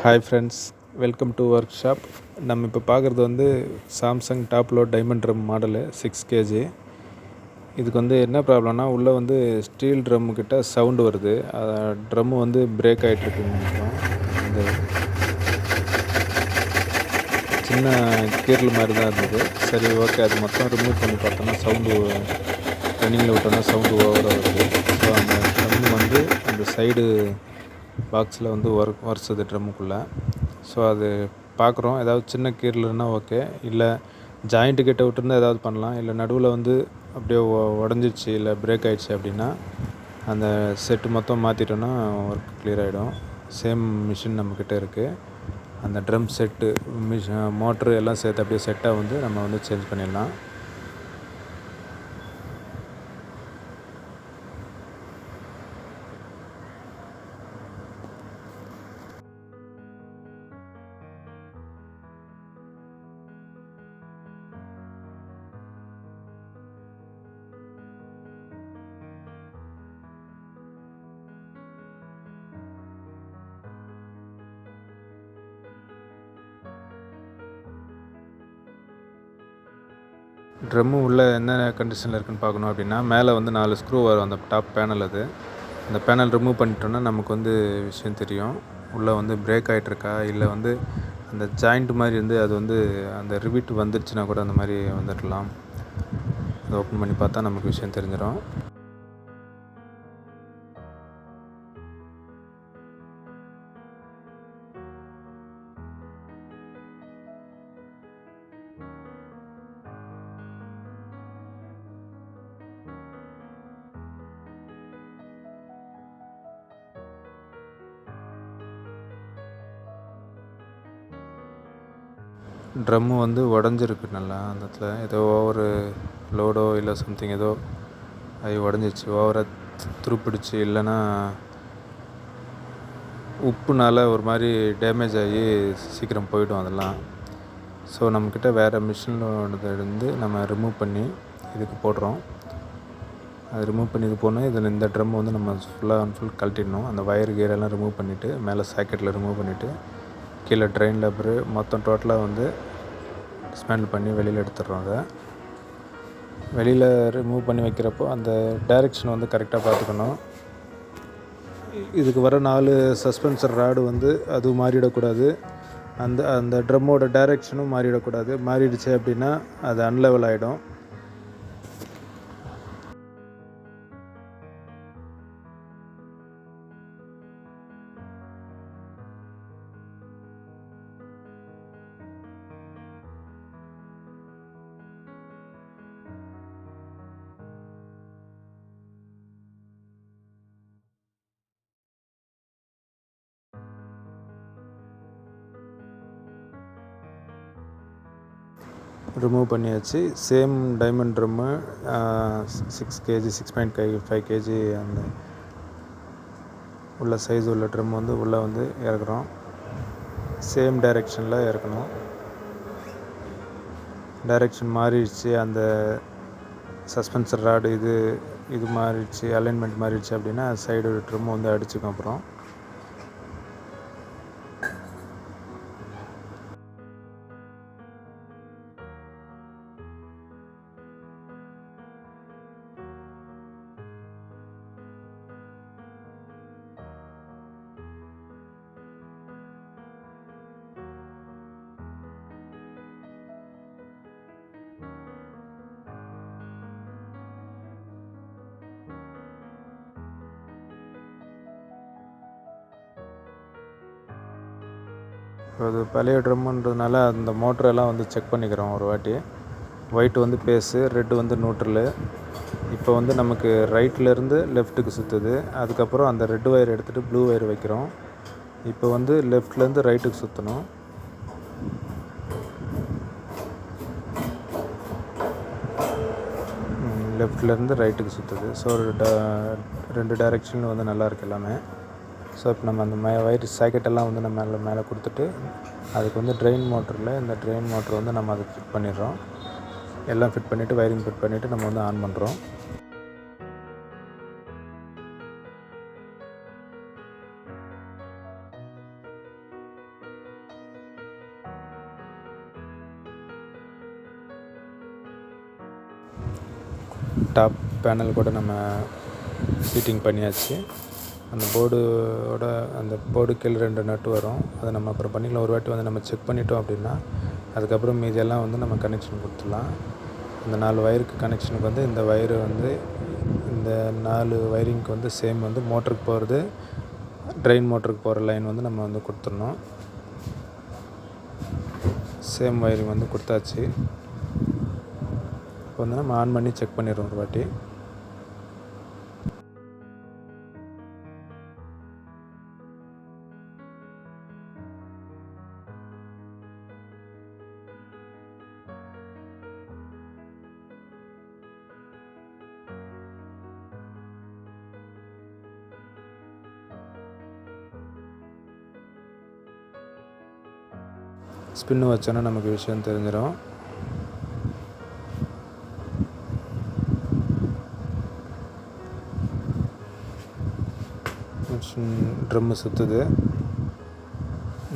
Hi friends, welcome to work shop. நம்ம இப்போ பார்க்குறது வந்து Samsung top load diamond drum model 6 kg. இதுக்கு வந்து என்ன ப்ராப்ளம்னா, உள்ளே வந்து ஸ்டீல் ட்ரம்மு கிட்ட சவுண்டு வருது. ட்ரம்மு வந்து பிரேக் ஆகிட்டுருக்குன்னு நினைக்கிறோம். இந்த சின்ன கீரல் மாதிரி தான் இருந்தது. சரி, ஓகே, அது மொத்தம் ரிமூவ் பண்ணி பார்த்தோன்னா சவுண்டு ரன்னிங்கில் விட்டோன்னா சவுண்டு ஓவராக வருது. ஸோ அந்த ட்ரம்மு வந்து அந்த சைடு பாக்ஸில் வந்து வருஷது ட்ரம்முக்குள்ளே. ஸோ அது பார்க்குறோம். ஏதாவது சின்ன கீரல்னா ஓகே, இல்லை ஜாயிண்ட்டு கிட்ட விட்டுருந்தா ஏதாவது பண்ணலாம். இல்லை நடுவில் வந்து அப்படியே உடஞ்சிடுச்சு, இல்லை பிரேக் ஆகிடுச்சு அப்படின்னா அந்த செட்டு மொத்தம் மாற்றிட்டோன்னா ஒர்க் கிளியர் ஆகிடும். சேம் மிஷின் நம்மக்கிட்ட இருக்குது. அந்த ட்ரம் செட்டு மோட்ரு எல்லாம் சேர்த்து அப்படியே செட்டாக வந்து நம்ம வந்து சேஞ்ச் பண்ணிடலாம். ட்ரம்மு உள்ளே என்ன கண்டிஷனில் இருக்குதுன்னு பார்க்கணும் அப்படின்னா, மேலே வந்து 4 ஸ்க்ரூ வரும். அந்த டாப் பேனல் அது. அந்த பேனல் ரிமூவ் பண்ணிட்டோன்னா நமக்கு வந்து விஷயம் தெரியும். உள்ளே வந்து பிரேக் ஆகிட்ருக்கா, இல்லை வந்து அந்த ஜாயிண்ட் மாதிரி வந்து அது வந்து அந்த ரிவிட் வந்துருச்சுன்னா கூட அந்த மாதிரி வந்துடலாம். அதை ஓப்பன் பண்ணி பார்த்தா நமக்கு விஷயம் தெரிஞ்சிடும். ட்ரம்மு வந்து உடஞ்சிருக்கு நல்லா. அந்த இடத்துல ஏதோ ஓவரு லோடோ இல்லை சம்திங் ஏதோ அது உடஞ்சிருச்சு. ஓவராக துருப்பிடிச்சு, இல்லைன்னா உப்புனால் ஒரு மாதிரி டேமேஜ் ஆகி சீக்கிரம் போயிடும் அதெல்லாம். ஸோ நம்மக்கிட்ட வேறு மிஷினோடது நம்ம ரிமூவ் பண்ணி இதுக்கு போடுறோம். அது ரிமூவ் பண்ணி இது போனால் இதில் இந்த ட்ரம் வந்து நம்ம ஃபுல் கழட்டிடணும். அந்த வயர் கீரெல்லாம் ரிமூவ் பண்ணிவிட்டு, மேலே சாக்கெட்டில் ரிமூவ் பண்ணிவிட்டு, கீழே ட்ரெயின் லப்பரு மொத்தம் டோட்டலாக வந்து டிஸ்மேண்டில் பண்ணி வெளியில் எடுத்துடுறோம். அதை வெளியில் ரிமூவ் பண்ணி வைக்கிறப்போ அந்த டைரெக்ஷன் வந்து கரெக்டாக பார்த்துக்கணும். இதுக்கு வர 4 சஸ்பென்சர் ராடு வந்து அது மாறிடக்கூடாது. அந்த அந்த ட்ரம்மோட டைரெக்ஷனும் மாறிடக்கூடாது. மாறிடுச்சு அப்படின்னா அது அன்லெவல் ஆகிடும். ரிமூவ் பண்ணியாச்சு. Same diamond drum 6 kg 6.5 kg அந்த உள்ள சைஸ் உள்ள ட்ரம் வந்து உள்ளே வந்து இறக்குறோம். சேம் டைரெக்ஷனில் இறக்கணும். டைரெக்ஷன் மாறிடுச்சு, அந்த சஸ்பென்சர் ராடு இது மாறிடுச்சு, அலைன்மெண்ட் மாறிடுச்சு அப்படின்னா சைடு ட்ரம் வந்து அடிச்சுக்கும். அப்புறம் அது பழைய ட்ரம்முன்றதுனால அந்த மோட்டரெல்லாம் வந்து செக் பண்ணிக்கிறோம் ஒரு வாட்டி. ஒயிட் வந்து பேஸு, ரெட்டு வந்து நியூட்ரலு. இப்போ வந்து நமக்கு ரைட்லேருந்து லெஃப்ட்டுக்கு சுற்றுது. அதுக்கப்புறம் அந்த ரெட் ஒயர் எடுத்துகிட்டு ப்ளூ ஒயர் வைக்கிறோம். இப்போ வந்து லெஃப்ட்லேருந்து ரைட்டுக்கு சுற்றணும். லெஃப்ட்லேருந்து ரைட்டுக்கு சுற்றுது. ஸோ 2 டைரெக்ஷனில் வந்து நல்லாயிருக்கு எல்லாமே. ஸோ இப்போ நம்ம அந்த வயர் சாக்கெட்டெல்லாம் வந்து நம்ம மேலே கொடுத்துட்டு, அதுக்கு வந்து ட்ரெயின் மோட்டரில் இந்த ட்ரெயின் மோட்டர் வந்து நம்ம அதுக்கு ஃபிட் பண்ணிடுறோம். எல்லாம் ஃபிட் பண்ணிவிட்டு, வயரிங் ஃபிட் பண்ணிவிட்டு நம்ம வந்து ஆன் பண்ணுறோம். டாப் பேனல் கூட நம்ம சீட்டிங் பண்ணியாச்சு. அந்த போர்டோட அந்த போர்டு கீழே 2 நட்டு வரும். அதை நம்ம அப்புறம் பண்ணிக்கலாம். ஒரு வாட்டி வந்து நம்ம செக் பண்ணிட்டோம் அப்படின்னா அதுக்கப்புறம் மீதியெல்லாம் வந்து நம்ம கனெக்ஷன் கொடுத்துடலாம். இந்த 4 வயருக்கு கனெக்ஷனுக்கு வந்து இந்த வயரு வந்து இந்த 4 வயரிங்க்கு வந்து சேம் வந்து மோட்டருக்கு போகிறது, ட்ரெயின் மோட்டருக்கு போகிற லைன் வந்து நம்ம வந்து கொடுத்துடணும். சேம் வயரிங் வந்து கொடுத்தாச்சு. இப்போ வந்து நம்ம ஆன் பண்ணி செக் பண்ணிடுறோம் ஒரு வாட்டி. ஸ்பின்னு வச்சோன்னா நமக்கு விஷயம் தெரிஞ்சிடும். ட்ரம்மு சுற்றுது.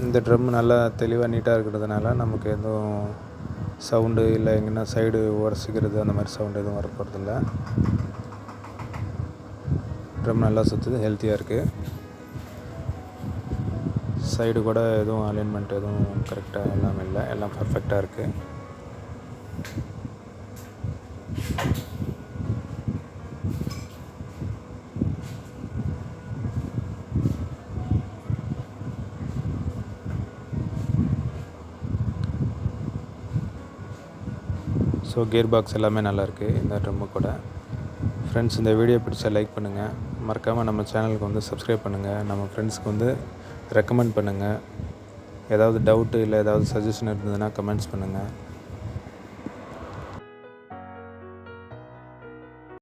இந்த ட்ரம் நல்லா தெளிவாக நீட்டாக இருக்கிறதுனால நமக்கு எதுவும் சவுண்டு இல்லை எங்கன்னா சைடு உரசிக்கிறது அந்த மாதிரி சவுண்டு எதுவும் வரப்போகிறதில்ல. ட்ரம் நல்லா சுற்றுது, ஹெல்த்தியாக இருக்குது. சைடு கூட எதுவும் அலைன்மெண்ட் எதுவும் கரெக்டாக எல்லாமே இல்லை, எல்லாம் பர்ஃபெக்டாக இருக்குது. ஸோ கியர் பாக்ஸ் எல்லாமே நல்லாயிருக்கு இந்த ட்ரம்மு கூட. ஃப்ரெண்ட்ஸ், இந்த வீடியோ பிடிச்சா லைக் பண்ணுங்கள். மறக்காமல் நம்ம சேனலுக்கு வந்து சப்ஸ்கிரைப் பண்ணுங்கள். நம்ம ஃப்ரெண்ட்ஸ்க்கு வந்து ரெக்கமெண்ட் பண்ணுங்கள். ஏதாவது டவுட்டு இல்லை ஏதாவது சஜஷன் இருந்ததுன்னா கமெண்ட்ஸ் பண்ணுங்கள்.